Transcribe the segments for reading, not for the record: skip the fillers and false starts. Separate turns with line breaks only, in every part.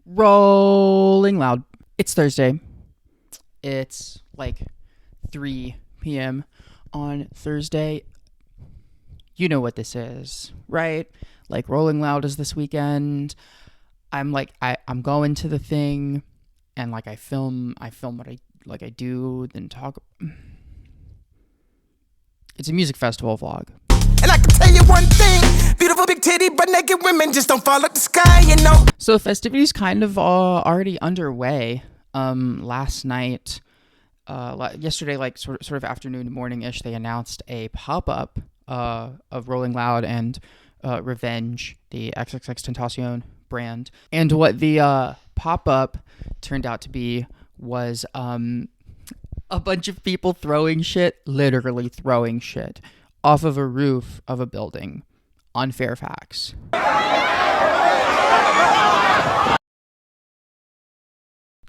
Rolling loud. It's Thursday. It's like 3 p.m. on Thursday. You know what this is, right? Like Rolling Loud is this weekend. I'm going to the thing and like I film what I do, then talk. It's a music festival vlog.
And I can tell you one thing, beautiful big titty but naked women just don't fall up the sky, you know.
So the festivities kind of already underway. Last night, yesterday, like sort of afternoon, morning-ish, they announced a pop-up of Rolling Loud and Revenge, the XXXTentacion brand. And what the pop-up turned out to be was a bunch of people literally throwing shit off of a roof of a building on Fairfax.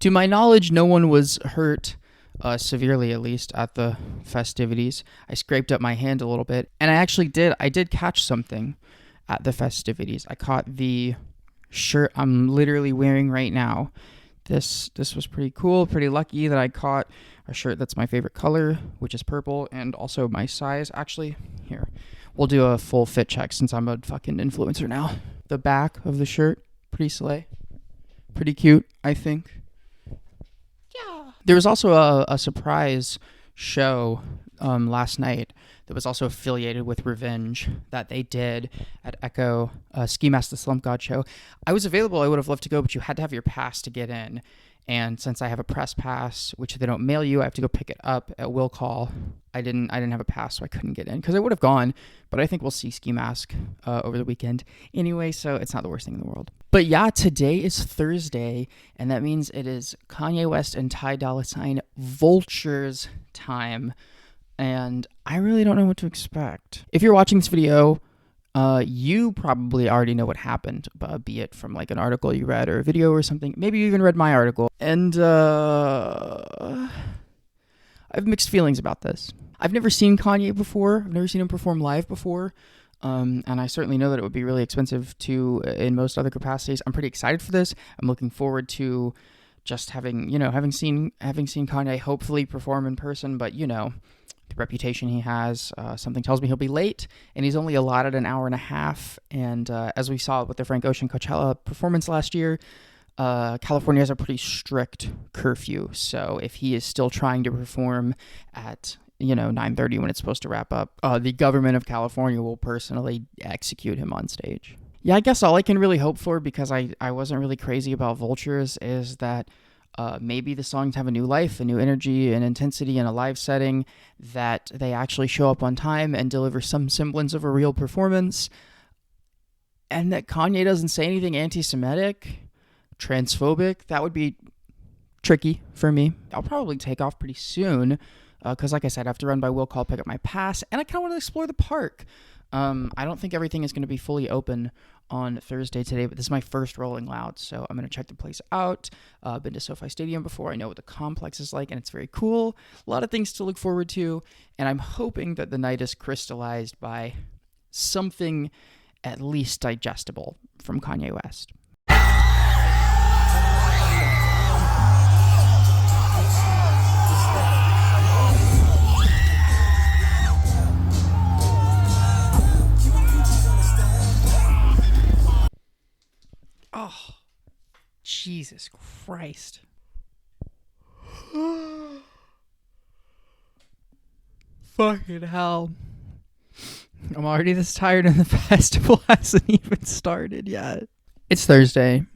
To my knowledge, no one was hurt severely, at least at the festivities. I scraped up my hand a little bit, and I did catch something at the festivities. I caught the shirt I'm literally wearing right now. This was pretty cool, pretty lucky that I caught a shirt that's my favorite color, which is purple, and also my size. Actually, here, we'll do a full fit check since I'm a fucking influencer now. The back of the shirt, pretty slay. Pretty cute, I think. Yeah. There was also a surprise show last night that was also affiliated with Revenge that they did at Echo, Ski Mask the Slump God show. I was available. I would have loved to go, but you had to have your pass to get in. And since I have a press pass, which they don't mail you, I have to go pick it up at Will Call. I didn't have a pass, so I couldn't get in because I would have gone. But I think we'll see Ski Mask over the weekend anyway, so it's not the worst thing in the world. But yeah, today is Thursday, and that means it is Kanye West and Ty Dolla $ign Vultures time. And I really don't know what to expect. If you're watching this video, you probably already know what happened, be it from like an article you read or a video or something. Maybe you even read my article. And I have mixed feelings about this. I've never seen Kanye before. I've never seen him perform live before. And I certainly know that it would be really expensive in most other capacities. I'm pretty excited for this. I'm looking forward to just having seen Kanye hopefully perform in person, but the reputation he has, something tells me he'll be late, and he's only allotted an hour and a half. And as we saw with the Frank Ocean Coachella performance last year, California has a pretty strict curfew. So if he is still trying to perform at 9:30 when it's supposed to wrap up, the government of California will personally execute him on stage. Yeah, I guess all I can really hope for, because I wasn't really crazy about Vultures, is that maybe the songs have a new life, a new energy and intensity in a live setting, that they actually show up on time and deliver some semblance of a real performance, and that Kanye doesn't say anything anti-Semitic, transphobic. That would be tricky for me. I'll probably take off pretty soon because, like I said, I have to run by Will Call, pick up my pass, and I kind of want to explore the park. I don't think everything is going to be fully open on Thursday today, but this is my first Rolling Loud, so I'm going to check the place out. Been to SoFi Stadium before. I know what the complex is like, and it's very cool. A lot of things to look forward to, and I'm hoping that the night is crystallized by something at least digestible from Kanye West. Oh, Jesus Christ. Fucking hell. I'm already this tired and the festival hasn't even started yet. It's Thursday,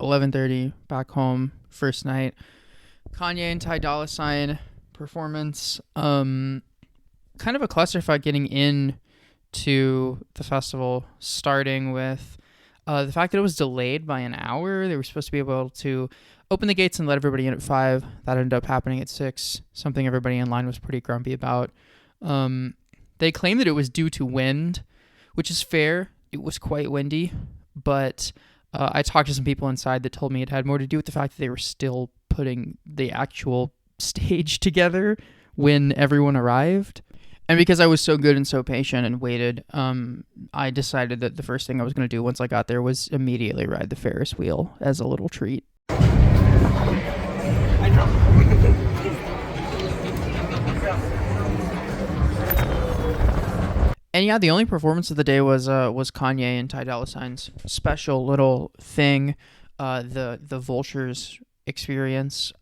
11:30, back home, first night. Kanye and Ty Dolla $ign performance. Kind of a clusterfuck getting in to the festival, starting with the fact that it was delayed by an hour. They were supposed to be able to open the gates and let everybody in at 5. That ended up happening at 6, something everybody in line was pretty grumpy about. They claimed that it was due to wind, which is fair. It was quite windy, but I talked to some people inside that told me it had more to do with the fact that they were still putting the actual stage together when everyone arrived. And because I was so good and so patient and waited, I decided that the first thing I was going to do once I got there was immediately ride the Ferris wheel as a little treat. And yeah, the only performance of the day was Kanye and Ty Dolla $ign's special little thing, the Vultures experience,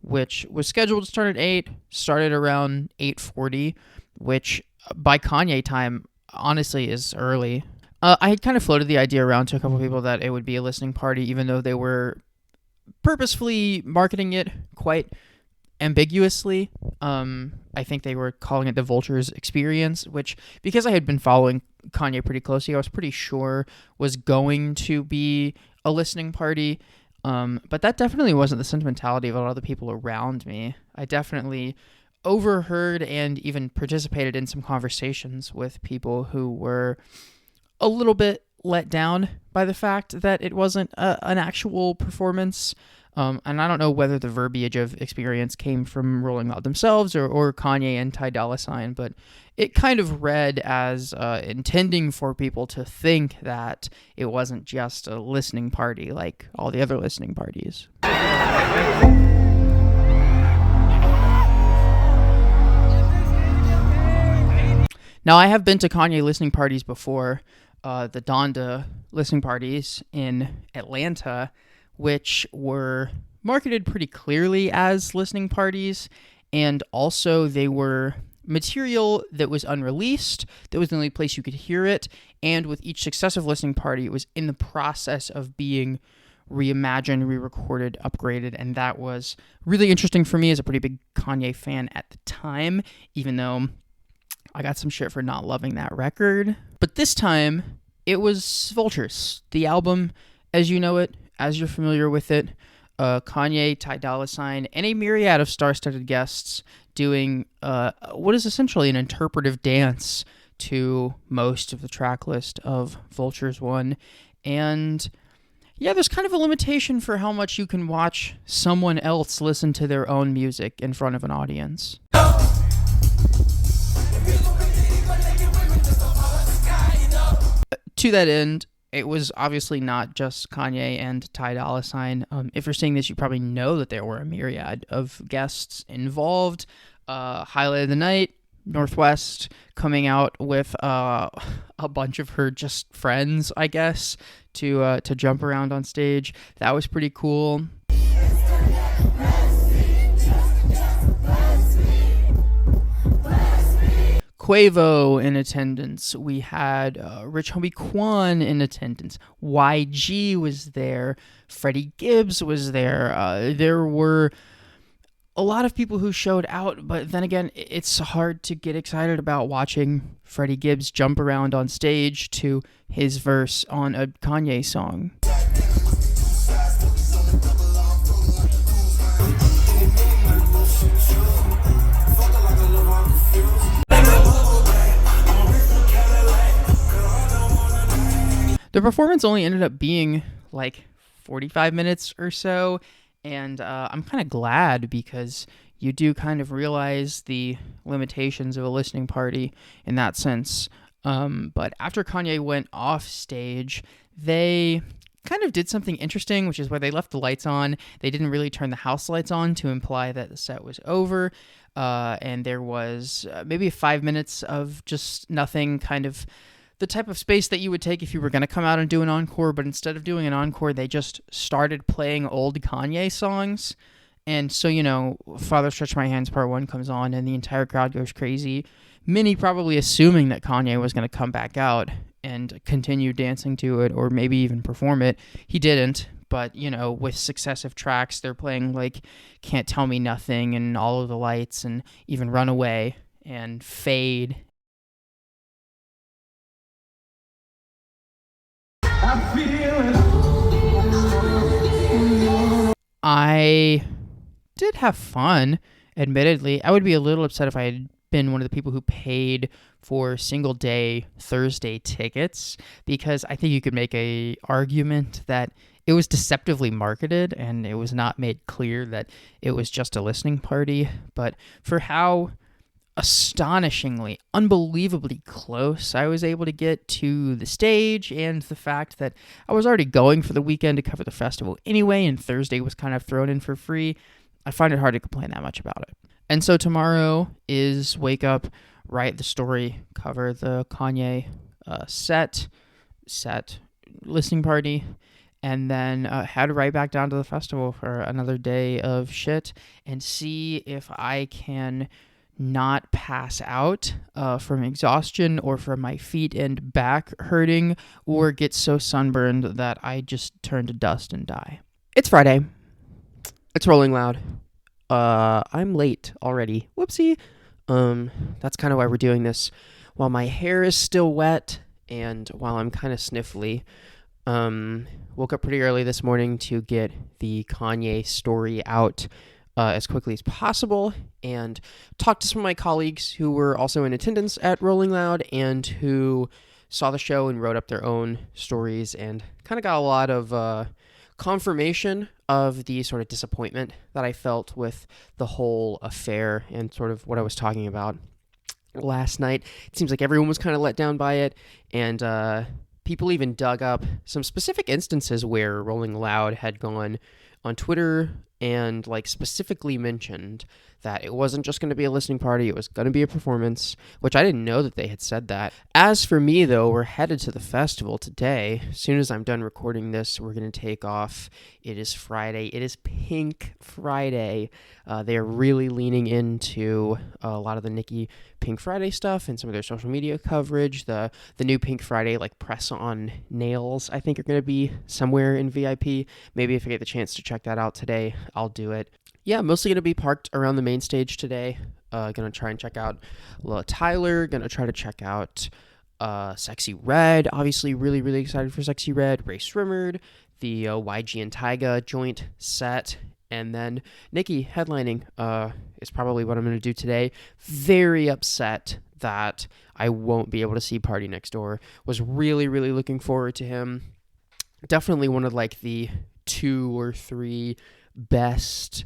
which was scheduled to start at 8, started around 8:40, which by Kanye time honestly is early. I had kind of floated the idea around to a couple of people that it would be a listening party, even though they were purposefully marketing it quite ambiguously. I think they were calling it the Vultures experience, which, because I had been following Kanye pretty closely, I was pretty sure was going to be a listening party. But that definitely wasn't the sentimentality of a lot of the people around me. I definitely overheard and even participated in some conversations with people who were a little bit let down by the fact that it wasn't an actual performance. And I don't know whether the verbiage of experience came from Rolling Loud themselves or Kanye and Ty Dolla $ign, but it kind of read as intending for people to think that it wasn't just a listening party like all the other listening parties. Now, I have been to Kanye listening parties before, the Donda listening parties in Atlanta, which were marketed pretty clearly as listening parties, and also they were material that was unreleased, that was the only place you could hear it, and with each successive listening party, it was in the process of being reimagined, re-recorded, upgraded, and that was really interesting for me as a pretty big Kanye fan at the time, even though I got some shit for not loving that record. But this time, it was Vultures, the album as you know it, as you're familiar with it. Kanye, Ty Dolla $ign, and a myriad of star-studded guests doing what is essentially an interpretive dance to most of the track list of Vultures 1. And yeah, there's kind of a limitation for how much you can watch someone else listen to their own music in front of an audience. To that end, it was obviously not just Kanye and Ty Dolla $ign. If you're seeing this, you probably know that there were a myriad of guests involved. Highlight of the night, North West coming out with a bunch of her just friends, I guess, to jump around on stage. That was pretty cool. Quavo in attendance. We had Rich Homie Quan in attendance. YG was there. Freddie Gibbs was there. There were a lot of people who showed out, but then again, it's hard to get excited about watching Freddie Gibbs jump around on stage to his verse on a Kanye song. The performance only ended up being like 45 minutes or so, and I'm kind of glad because you do kind of realize the limitations of a listening party in that sense. But after Kanye went off stage, they kind of did something interesting, which is where they left the lights on. They didn't really turn the house lights on to imply that the set was over, and there was maybe 5 minutes of just nothing, kind of the type of space that you would take if you were going to come out and do an encore, but instead of doing an encore, they just started playing old Kanye songs. And so, you know, Father Stretch My Hands Part 1 comes on and the entire crowd goes crazy. Many probably assuming that Kanye was going to come back out and continue dancing to it or maybe even perform it. He didn't, but, you know, with successive tracks, they're playing like Can't Tell Me Nothing and All of the Lights and even Runaway and Fade. I did have fun, admittedly. I would be a little upset if I had been one of the people who paid for single day Thursday tickets, because I think you could make a argument that it was deceptively marketed and it was not made clear that it was just a listening party. But for how astonishingly, unbelievably close I was able to get to the stage, and the fact that I was already going for the weekend to cover the festival anyway, and Thursday was kind of thrown in for free, I find it hard to complain that much about it. And so tomorrow is wake up, write the story, cover the Kanye set, listening party, and then head right back down to the festival for another day of shit and see if I can not pass out from exhaustion or from my feet and back hurting or get so sunburned that I just turn to dust and die. It's Friday. It's Rolling Loud. I'm late already. Whoopsie. That's kind of why we're doing this while my hair is still wet and while I'm kind of sniffly. Woke up pretty early this morning to get the Kanye story out as quickly as possible, and talked to some of my colleagues who were also in attendance at Rolling Loud and who saw the show and wrote up their own stories, and kind of got a lot of confirmation of the sort of disappointment that I felt with the whole affair and sort of what I was talking about last night. It seems like everyone was kind of let down by it, and people even dug up some specific instances where Rolling Loud had gone on Twitter and like specifically mentioned that it wasn't just going to be a listening party, it was going to be a performance, which I didn't know that they had said that. As for me, though, we're headed to the festival today. As soon as I'm done recording this, we're going to take off. It is Friday. It is Pink Friday. They are really leaning into a lot of the Nicki Pink Friday stuff and some of their social media coverage. The new Pink Friday like press on nails, I think, are going to be somewhere in VIP. Maybe if I get the chance to check that out today, I'll do it. Yeah, mostly going to be parked around the main stage today. Going to try and check out Lil Tyler. Going to try to check out Sexy Red. Obviously, really, really excited for Sexy Red. Rae Sremmurd, the YG and Tyga joint set. And then Nicki headlining is probably what I'm going to do today. Very upset that I won't be able to see Party Next Door. Was really, really looking forward to him. Definitely one of like the 2 or 3 best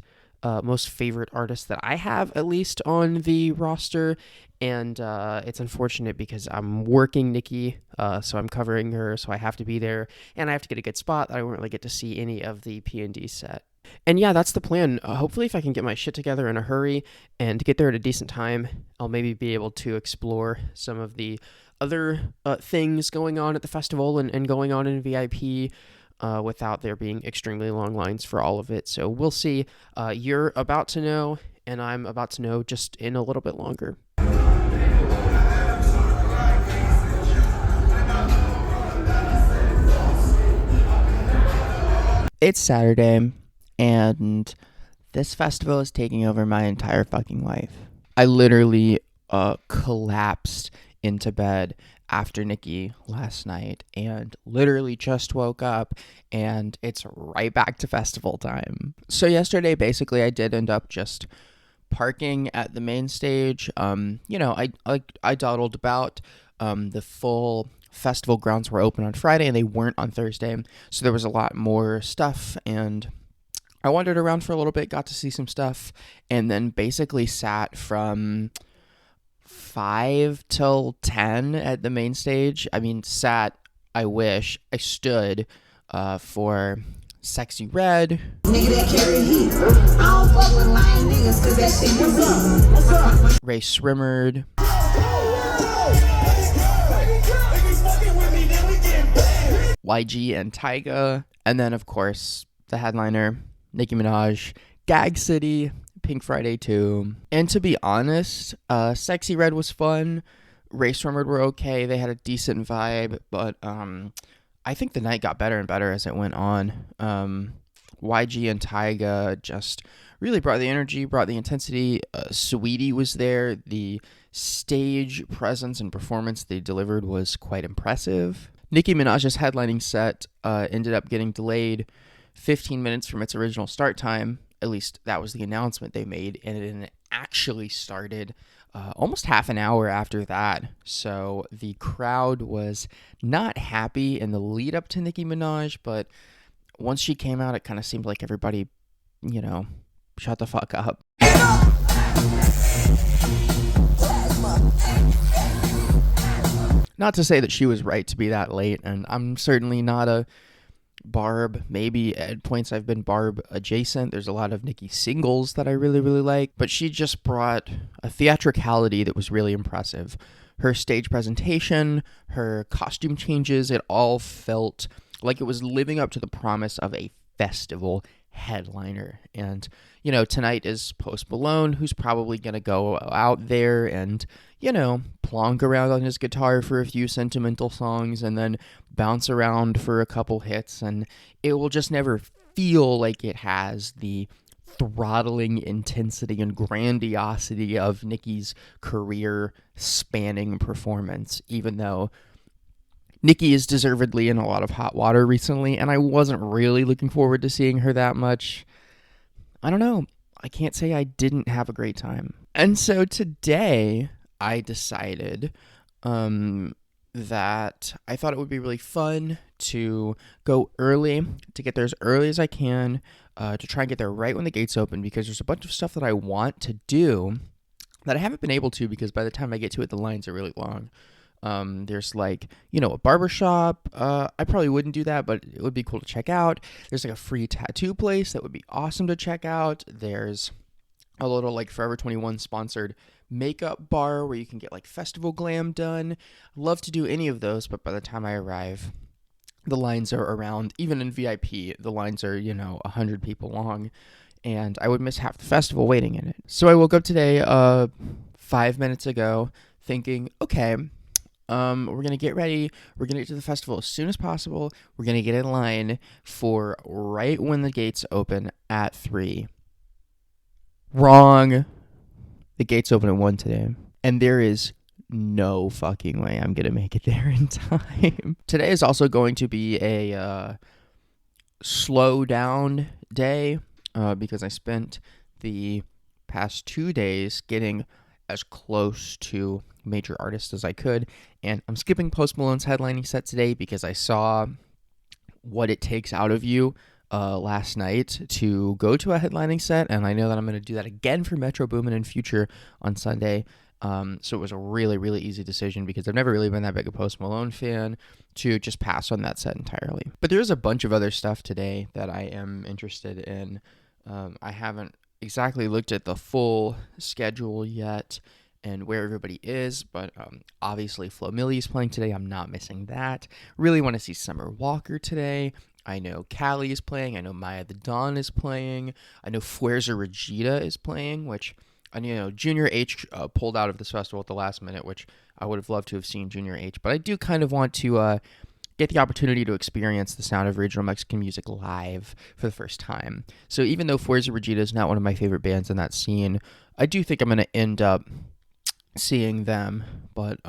most favorite artists that I have, at least on the roster, and it's unfortunate because I'm working Nicki, so I'm covering her, so I have to be there, and I have to get a good spot. I won't really get to see any of the P&D set. And yeah, that's the plan. Hopefully if I can get my shit together in a hurry and get there at a decent time, I'll maybe be able to explore some of the other things going on at the festival and going on in VIP, without there being extremely long lines for all of it. So we'll see. You're about to know, and I'm about to know just in a little bit longer. It's Saturday, and this festival is taking over my entire fucking life. I literally collapsed into bed after Nicki last night and literally just woke up, and it's right back to festival time. So yesterday, basically, I did end up just parking at the main stage. I dawdled about. The full festival grounds were open on Friday and they weren't on Thursday, so there was a lot more stuff, and I wandered around for a little bit, got to see some stuff, and then basically sat from 5 till 10 at the main stage. I mean, I wish. I stood for Sexy Red, Rae Sremmurd, YG and Tyga, and then of course the headliner, Nicki Minaj, Gag City, Pink Friday 2. And to be honest, Sexy Red was fun. Rae Sremmurd were okay. They had a decent vibe, but I think the night got better and better as it went on. YG and Tyga just really brought the energy, brought the intensity. Saweetie was there. The stage presence and performance they delivered was quite impressive. Nicki Minaj's headlining set ended up getting delayed 15 minutes from its original start time. At least that was the announcement they made, and it actually started almost half an hour after that. So the crowd was not happy in the lead up to Nicki Minaj, but once she came out, it kind of seemed like everybody, shut the fuck up. Not to say that she was right to be that late, and I'm certainly not a Barb. Maybe at points I've been Barb adjacent. There's a lot of Nicki singles that I really, really like, but she just brought a theatricality that was really impressive. Her stage presentation, her costume changes, it all felt like it was living up to the promise of a festival headliner. And, you know, tonight is Post Malone, who's probably going to go out there and, you know, plonk around on his guitar for a few sentimental songs and then bounce around for a couple hits, and it will just never feel like it has the throttling intensity and grandiosity of Nicki's career spanning performance, even though Nicki is deservedly in a lot of hot water recently, and I wasn't really looking forward to seeing her that much. I don't know. I can't say I didn't have a great time. And so today I decided that I thought it would be really fun to go early, to get there as early as I can, to try and get there right when the gates open, because there's a bunch of stuff that I want to do that I haven't been able to, because by the time I get to it, the lines are really long. There's like, you know, a barbershop. I probably wouldn't do that, but it would be cool to check out. There's like a free tattoo place that would be awesome to check out. There's a little like Forever 21 sponsored makeup bar where you can get like festival glam done. Love to do any of those, but by the time I arrive, the lines are around, even in VIP, the lines are, you know, 100 people long, and I would miss half the festival waiting in it. So I woke up today 5 minutes ago thinking, okay, we're going to get ready. We're going to get to the festival as soon as possible. We're going to get in line for right when the gates open at 3. Wrong. The gates open at 1 today. And there is no fucking way I'm going to make it there in time. Today is also going to be a slow down day because I spent the past 2 days getting as close to major artists as I could. And I'm skipping Post Malone's headlining set today because I saw what it takes out of you last night to go to a headlining set, and I know that I'm going to do that again for Metro Boomin in future on Sunday. So it was a really, really easy decision because I've never really been that big a Post Malone fan to just pass on that set entirely. But there's a bunch of other stuff today that I am interested in. I haven't exactly looked at the full schedule yet and where everybody is, but obviously Flo Milli is playing today. I'm not missing that. Really want to see Summer Walker today. I know Callie is playing. I know Maya the Dawn is playing. I know Fuerza Regida is playing, which, I know Junior H pulled out of this festival at the last minute, which I would have loved to have seen Junior H. But I do kind of want to get the opportunity to experience the sound of regional Mexican music live for the first time. So even though Fuerza Regida is not one of my favorite bands in that scene, I do think I'm going to end up seeing them. But,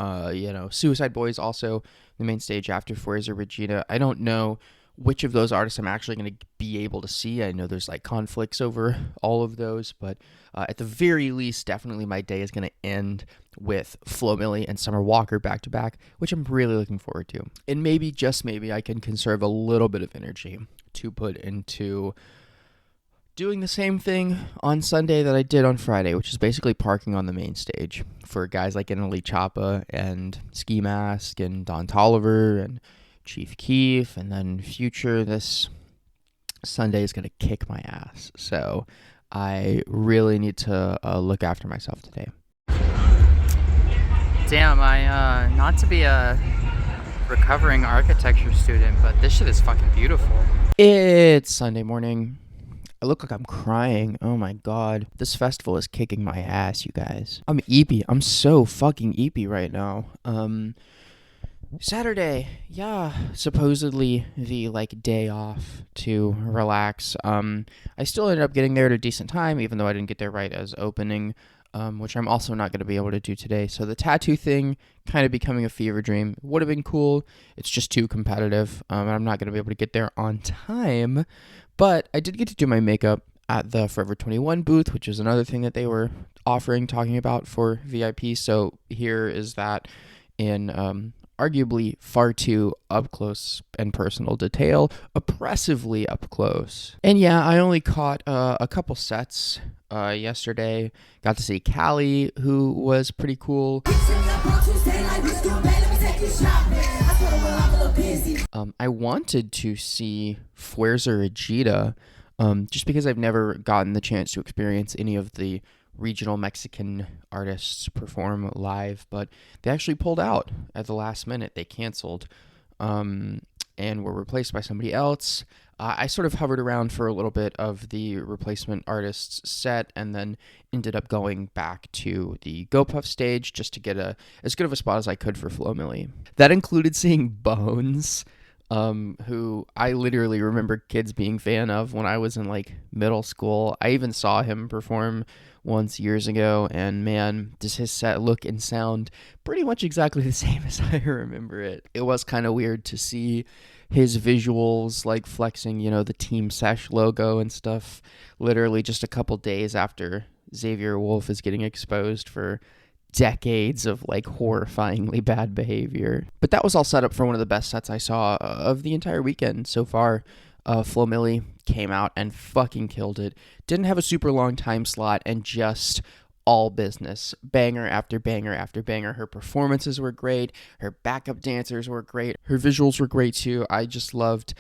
Suicide Boys also the main stage after Fuerza Regida. I don't know which of those artists I'm actually going to be able to see. I know there's like conflicts over all of those, but at the very least, definitely my day is going to end with Flo Milli and Summer Walker back to back, which I'm really looking forward to. And maybe, just maybe, I can conserve a little bit of energy to put into doing the same thing on Sunday that I did on Friday, which is basically parking on the main stage for guys like Annalie Chapa and Ski Mask and Don Toliver and Chief Keef, and then Future. This Sunday is going to kick my ass. So I really need to look after myself today.
Damn, I not to be a recovering architecture student, but this shit is fucking beautiful.
It's Sunday morning. I look like I'm crying. Oh my god. This festival is kicking my ass, you guys. I'm eepy. I'm so fucking eepy right now. Saturday, yeah, supposedly the day off to relax. I still ended up getting there at a decent time, even though I didn't get there right as opening, which I'm also not going to be able to do today. So the tattoo thing kind of becoming a fever dream would have been cool. It's just too competitive, and I'm not going to be able to get there on time. But I did get to do my makeup at the Forever 21 booth, which is another thing that they were talking about for VIP. So here is that in arguably far too up close and personal detail, oppressively up close. And yeah, I only caught a couple sets yesterday. Got to see Callie, who was pretty cool. I wanted to see Fuerza Regida, just because I've never gotten the chance to experience any of the regional Mexican artists perform live, but they actually pulled out at the last minute. They canceled and were replaced by somebody else. I sort of hovered around for a little bit of the replacement artist's set and then ended up going back to the GoPuff stage just to get as good of a spot as I could for Flo Milli. That included seeing Bones, who I literally remember kids being fan of when I was in like middle school. I even saw him perform once years ago, and man, does his set look and sound pretty much exactly the same as I remember it. It was kind of weird to see his visuals like flexing, the Team Sesh logo and stuff, literally just a couple days after Xavier Wolf is getting exposed for decades of like horrifyingly bad behavior. But that was all set up for one of the best sets I saw of the entire weekend so far. Flo Milli came out and fucking killed it. Didn't have a super long time slot and just all business. Banger after banger after banger. Her performances were great. Her backup dancers were great. Her visuals were great too. I just loved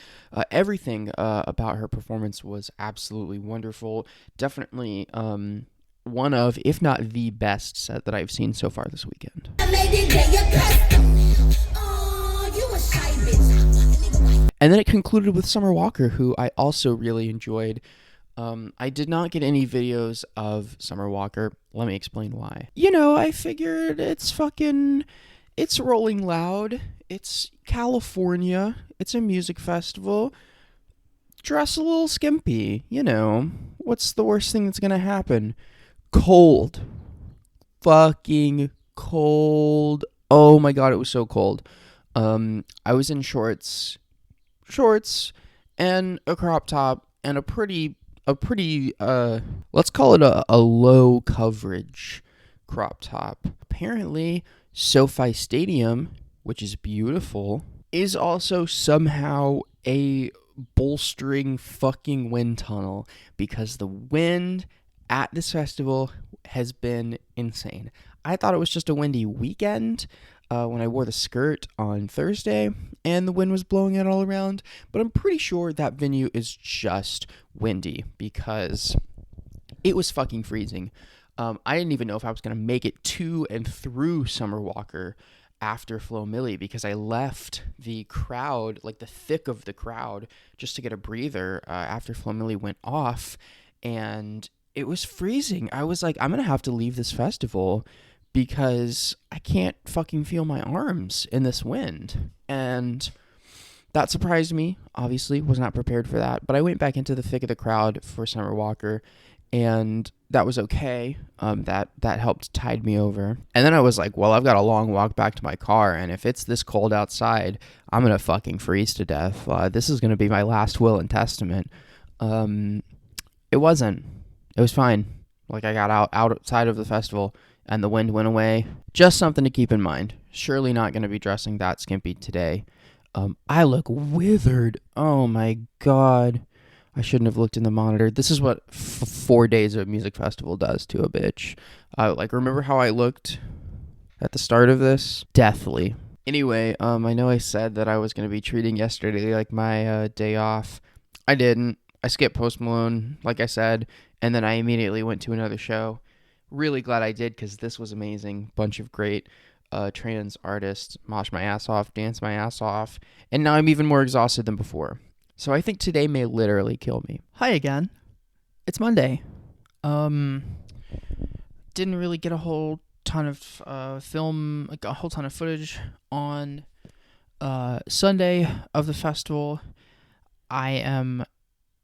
everything about her performance was absolutely wonderful. Definitely one of, if not the best set that I've seen so far this weekend. And then it concluded with Summer Walker, who I also really enjoyed. I did not get any videos of Summer Walker. Let me explain why. I figured it's Rolling Loud. It's California. It's a music festival. Dress a little skimpy, What's the worst thing that's going to happen? Cold. Fucking cold. Oh my God, it was so cold. I was in shorts and a crop top and a pretty let's call it a low coverage crop top. Apparently SoFi Stadium, which is beautiful, is also somehow a bolstering fucking wind tunnel because the wind at this festival has been insane. I thought it was just a windy weekend when I wore the skirt on Thursday and the wind was blowing it all around, but I'm pretty sure that venue is just windy because it was fucking freezing. I didn't even know if I was going to make it to and through Summer Walker after Flo Milli because I left the crowd, like the thick of the crowd, just to get a breather after Flo Milli went off, and it was freezing. I was like, I'm going to have to leave this festival because I can't fucking feel my arms in this wind. And that surprised me, obviously. Was not prepared for that. But I went back into the thick of the crowd for Summer Walker, and that was okay. That helped tide me over. And then I was like, well, I've got a long walk back to my car, and if it's this cold outside, I'm going to fucking freeze to death. This is going to be my last will and testament. It wasn't. It was fine. Like, I got outside of the festival, and the wind went away. Just something to keep in mind. Surely not going to be dressing that skimpy today. I look withered. Oh my God. I shouldn't have looked in the monitor. This is what 4 days of a music festival does to a bitch. Remember how I looked at the start of this? Deathly. Anyway, I know I said that I was going to be treating yesterday like my day off. I didn't. I skipped Post Malone, like I said, and then I immediately went to another show. Really glad I did because this was amazing. Bunch of great trans artists. Mosh my ass off, dance my ass off, and now I'm even more exhausted than before. So I think today may literally kill me. Hi again. It's Monday. Didn't really get a whole ton of film, like a whole ton of footage on Sunday of the festival. I am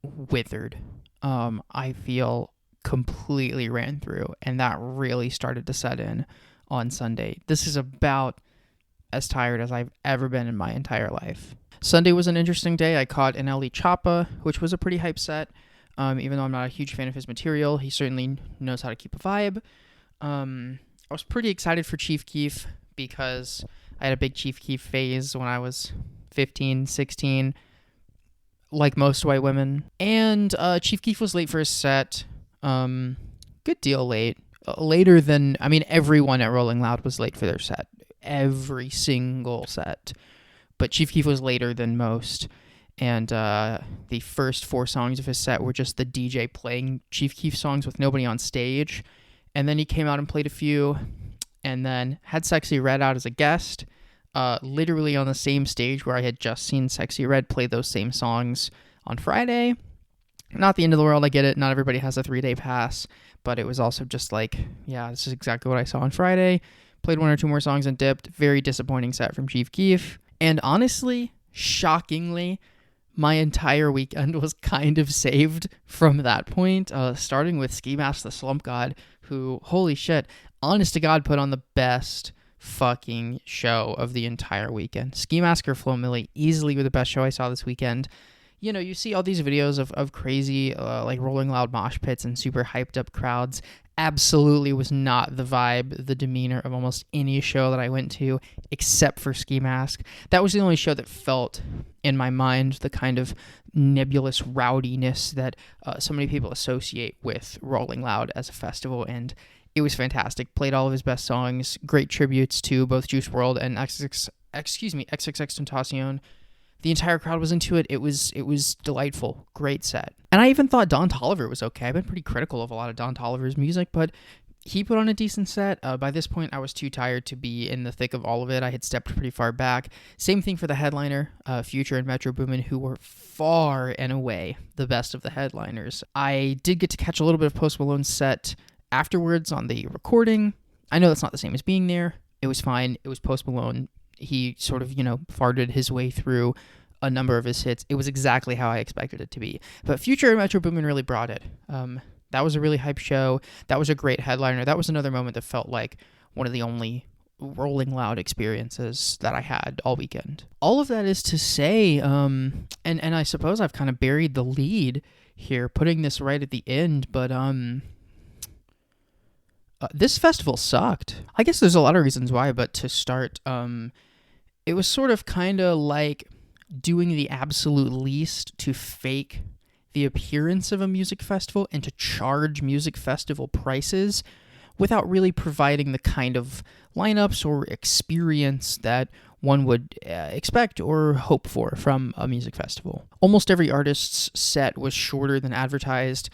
withered. I feel completely ran through, and that really started to set in on Sunday. This is about as tired as I've ever been in my entire life. Sunday was an interesting day. I caught NLE Choppa, which was a pretty hype set. Even though I'm not a huge fan of his material, he certainly knows how to keep a vibe. I was pretty excited for Chief Keef because I had a big Chief Keef phase when I was 15, 16, like most white women. And Chief Keef was late for his set. Good deal late. later than, I mean, everyone at Rolling Loud was late for their set. Every single set. But Chief Keef was later than most. And the first 4 songs of his set were just the DJ playing Chief Keef songs with nobody on stage. And then he came out and played a few, and then had Sexy Red out as a guest, literally on the same stage where I had just seen Sexy Red play those same songs on Friday. Not the end of the world, I get it. Not everybody has a 3-day pass, but it was also just like, yeah, this is exactly what I saw on Friday. Played 1 or 2 more songs and dipped. Very disappointing set from Chief Keef. And honestly, shockingly, my entire weekend was kind of saved from that point, starting with Ski Mask the Slump God, who, holy shit, honest to God, put on the best fucking show of the entire weekend. Ski Mask or Flo Milli easily were the best show I saw this weekend. You know, you see all these videos of crazy, like Rolling Loud mosh pits and super hyped up crowds. Absolutely was not the vibe, the demeanor of almost any show that I went to, except for Ski Mask. That was the only show that felt, in my mind, the kind of nebulous rowdiness that so many people associate with Rolling Loud as a festival, and it was fantastic. Played all of his best songs, great tributes to both Juice WRLD and XXXTentacion. The entire crowd was into it. It was delightful. Great set. And I even thought Don Toliver was okay. I've been pretty critical of a lot of Don Toliver's music, but he put on a decent set. By this point, I was too tired to be in the thick of all of it. I had stepped pretty far back. Same thing for the headliner, Future and Metro Boomin, who were far and away the best of the headliners. I did get to catch a little bit of Post Malone's set afterwards on the recording. I know that's not the same as being there. It was fine. It was Post Malone. He sort of, farted his way through a number of his hits. It was exactly how I expected it to be. But Future and Metro Boomin really brought it. That was a really hype show. That was a great headliner. That was another moment that felt like one of the only Rolling Loud experiences that I had all weekend. All of that is to say, and I suppose I've kind of buried the lead here, putting this right at the end, but this festival sucked. I guess there's a lot of reasons why, but to start, it was sort of kind of like doing the absolute least to fake the appearance of a music festival and to charge music festival prices without really providing the kind of lineups or experience that one would expect or hope for from a music festival. Almost every artist's set was shorter than advertised.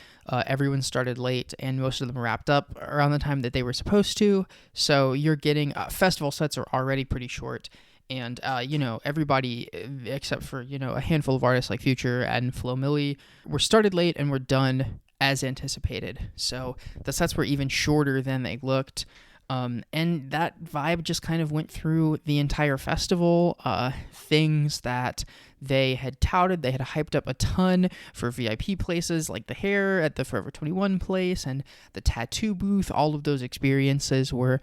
Everyone started late, and most of them wrapped up around the time that they were supposed to. So you're getting festival sets are already pretty short. And, everybody, except for, a handful of artists like Future and Flo Milli, were started late and were done as anticipated. So the sets were even shorter than they looked. And that vibe just kind of went through the entire festival. Things that they had touted, they had hyped up a ton for VIP places like the hair at the Forever 21 place and the tattoo booth. All of those experiences were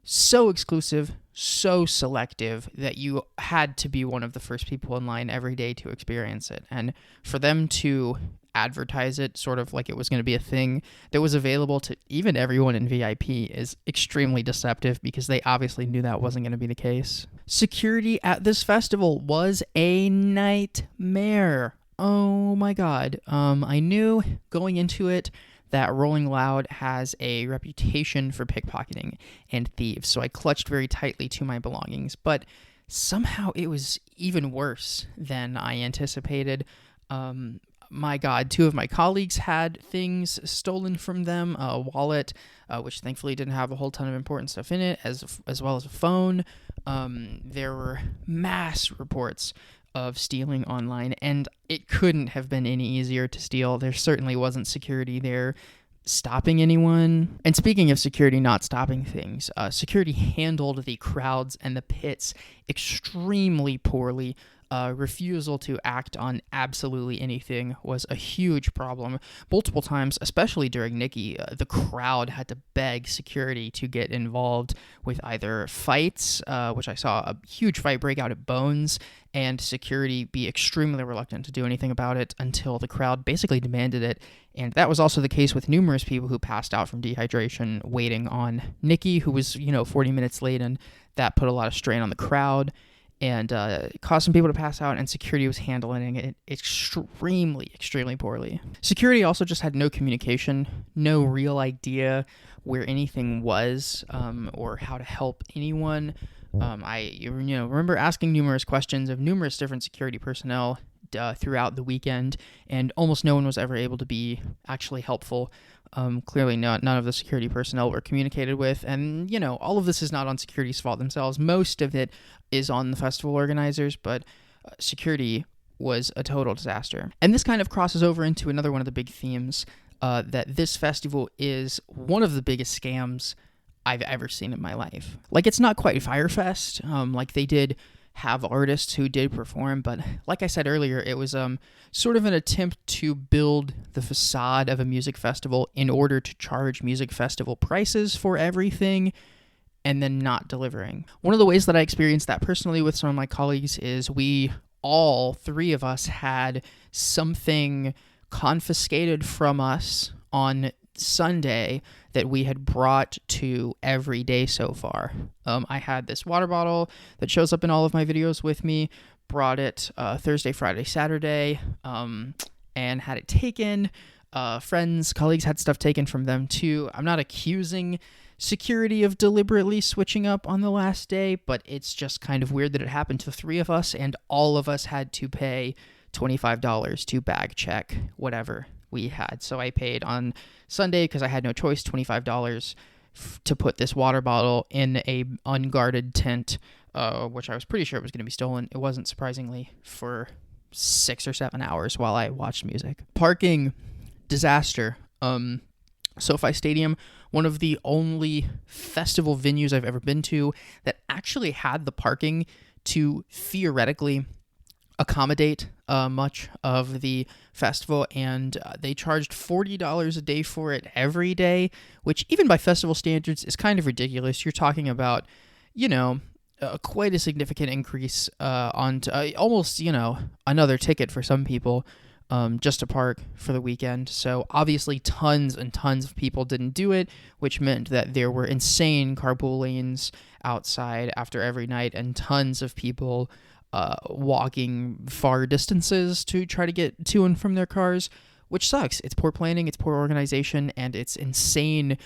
so exclusive, so selective that you had to be one of the first people in line every day to experience it. And for them to advertise it sort of like it was going to be a thing that was available to even everyone in VIP is extremely deceptive, because they obviously knew that wasn't going to be the case. Security at this festival was a nightmare. Oh my God. I knew going into it that Rolling Loud has a reputation for pickpocketing and thieves, so I clutched very tightly to my belongings, but somehow it was even worse than I anticipated. My God, 2 of my colleagues had things stolen from them, a wallet, which thankfully didn't have a whole ton of important stuff in it, as well as a phone. There were mass reports of stealing online, and it couldn't have been any easier to steal. There certainly wasn't security there stopping anyone. And speaking of security not stopping things, security handled the crowds and the pits extremely poorly. Refusal to act on absolutely anything was a huge problem. Multiple times, especially during Nicki, the crowd had to beg security to get involved with either fights, which I saw a huge fight break out at Bones, and security be extremely reluctant to do anything about it until the crowd basically demanded it. And that was also the case with numerous people who passed out from dehydration waiting on Nicki, who was, 40 minutes late, and that put a lot of strain on the crowd. and caused some people to pass out, and security was handling it extremely poorly. Security also just had no communication, no real idea where anything was, or how to help anyone. I remember asking numerous questions of numerous different security personnel throughout the weekend, and almost no one was ever able to be actually helpful. Clearly none of the security personnel were communicated with, and all of this is not on security's fault themselves. Most of it is on the festival organizers, but security was a total disaster. And this kind of crosses over into another one of the big themes, that this festival is one of the biggest scams I've ever seen in my life. Like, it's not quite Firefest. Like, they did have artists who did perform, but like I said earlier, it was sort of an attempt to build the facade of a music festival in order to charge music festival prices for everything, and then not delivering. One of the ways that I experienced that personally with some of my colleagues is all three of us had something confiscated from us on Sunday that we had brought to every day so far. I had this water bottle that shows up in all of my videos with me, brought it Thursday, Friday, Saturday, and had it taken. Friends, colleagues had stuff taken from them too. I'm not accusing security of deliberately switching up on the last day, but it's just kind of weird that it happened to three of us, and all of us had to pay $25 to bag check whatever we had. So I paid on Sunday, because I had no choice, $25 to put this water bottle in a unguarded tent, which I was pretty sure it was going to be stolen. It wasn't, surprisingly, for 6 or 7 hours while I watched music. Parking, disaster. SoFi Stadium, one of the only festival venues I've ever been to that actually had the parking to theoretically accommodate much of the festival, and they charged $40 a day for it every day, which even by festival standards is kind of ridiculous. You're talking about, quite a significant increase on almost, another ticket for some people just to park for the weekend. So obviously tons and tons of people didn't do it, which meant that there were insane carpool lanes outside after every night, and tons of people walking far distances to try to get to and from their cars, which sucks. It's poor planning, it's poor organization, and it's insane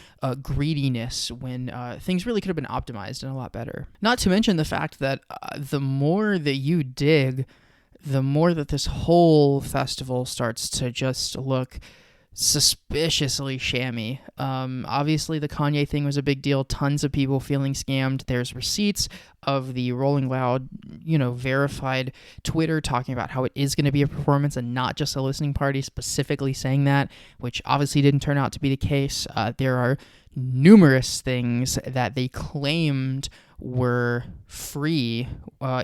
greediness when things really could have been optimized and a lot better. Not to mention the fact that the more that you dig, the more that this whole festival starts to just look suspiciously shammy. Obviously, the Kanye thing was a big deal. Tons of people feeling scammed. There's receipts of the Rolling Loud, verified Twitter talking about how it is going to be a performance and not just a listening party, specifically saying that, which obviously didn't turn out to be the case. There are numerous things that they claimed were free,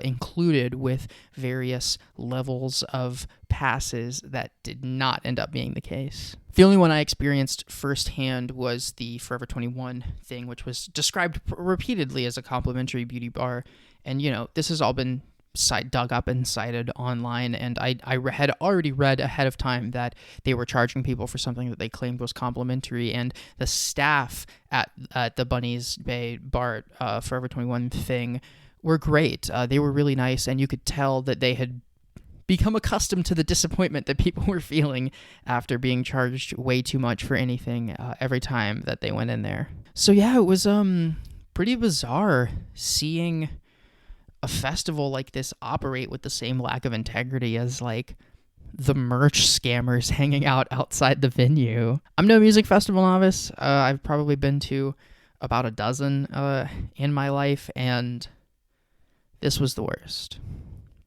included with various levels of passes that did not end up being the case. The only one I experienced firsthand was the Forever 21 thing, which was described repeatedly as a complimentary beauty bar. And, this has all been dug up and cited online, and I had already read ahead of time that they were charging people for something that they claimed was complimentary, and the staff at the Bunny's Bay bar Forever 21 thing were great. They were really nice, and you could tell that they had become accustomed to the disappointment that people were feeling after being charged way too much for anything every time that they went in there. So yeah, it was pretty bizarre seeing a festival like this operate with the same lack of integrity as the merch scammers hanging out outside the venue. I'm no music festival novice. I've probably been to about a dozen in my life, and this was the worst.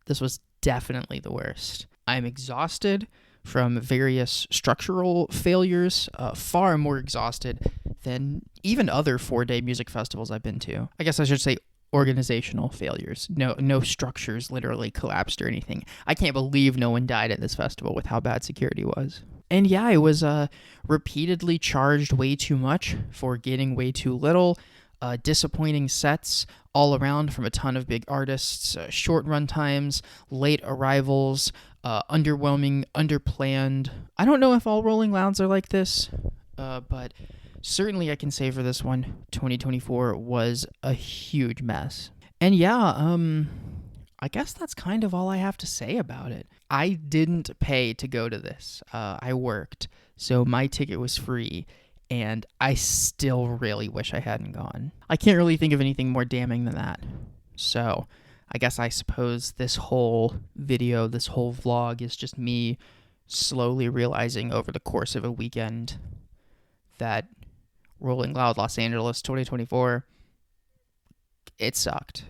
This was definitely the worst. I'm exhausted from various structural failures, far more exhausted than even other 4-day music festivals I've been to. I guess I should say organizational failures. No structures literally collapsed or anything. I can't believe no one died at this festival with how bad security was. And yeah, it was repeatedly charged way too much for getting way too little. Disappointing sets all around from a ton of big artists, short run times, late arrivals, underwhelming, underplanned. I don't know if all Rolling Louds are like this, but certainly I can say for this one, 2024 was a huge mess. And yeah, I guess that's kind of all I have to say about it. I didn't pay to go to this. I worked, so my ticket was free, and I still really wish I hadn't gone. I can't really think of anything more damning than that. So, I suppose this whole video, this whole vlog is just me slowly realizing over the course of a weekend that Rolling Loud Los Angeles 2024, it sucked.